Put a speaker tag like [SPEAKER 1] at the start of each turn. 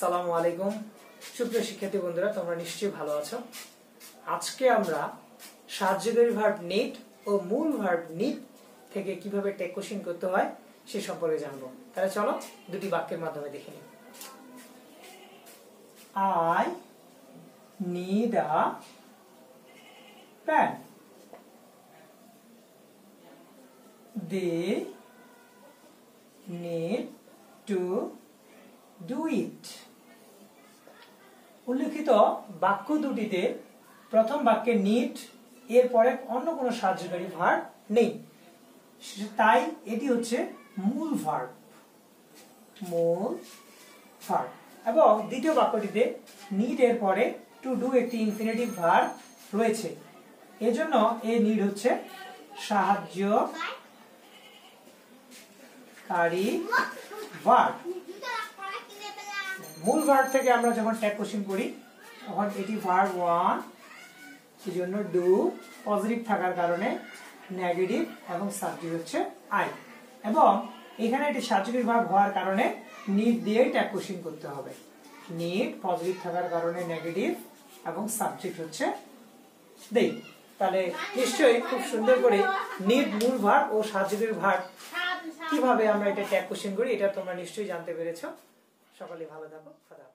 [SPEAKER 1] আসসালামু আলাইকুম সুপ্রিয় শিক্ষার্থী বন্ধুরা, তোমরা নিশ্চয়ই ভালো আছো। আজকে আমরা সাহায্যকারী ভার্ব নিড ও মূল ভার্ব নিড থেকে কিভাবে টেক কোশ্চেন করতে হয় সে সম্পর্কে জানবো। তাহলে চলো দুটি বাক্যের মাধ্যমে দেখে নিই। I need a pen. They need to do it. উল্লেখিত বাক্য দুটিতে প্রথম বাক্যে নিড এর পরে অন্য কোনো সাহায্যকারী ভার্ব নেই, তাই এটি হচ্ছে মূল ভার্ব এবং দ্বিতীয় বাক্যটিতে নিড এর পরে টু ডু একটি ইনফিনিটিভ ভার্ব রয়েছে। এজন্য এই নিড হচ্ছে সাহায্যকারী ভার্ব। মূল ভার্ব থেকে আমরা যখন ট্যাগ কোশ্চেন করি তখন এটি ভার্ব 1, সেজন্য ডু পজিটিভ থাকার কারণে নেগেটিভ এবং সাবজেক্ট হচ্ছে আই, এবং এখানে এটি সাহায্যকারী ভার্ব হওয়ার কারণে নিড দিয়ে ট্যাগ কোশ্চেন করতে হবে। নিড পজিটিভ থাকার কারণে নেগেটিভ এবং সাবজেক্ট হচ্ছে দে। তাহলে নিশ্চয়ই খুব সুন্দর করে নিড মূল ভার্ব ও সাহায্যকারী ভার্ব কিভাবে আমরা এটা ট্যাগ কোশ্চেন করি এটা তোমরা নিশ্চয়ই জানতে পেরেছো। সকলে ভালো থাকো। খোদা।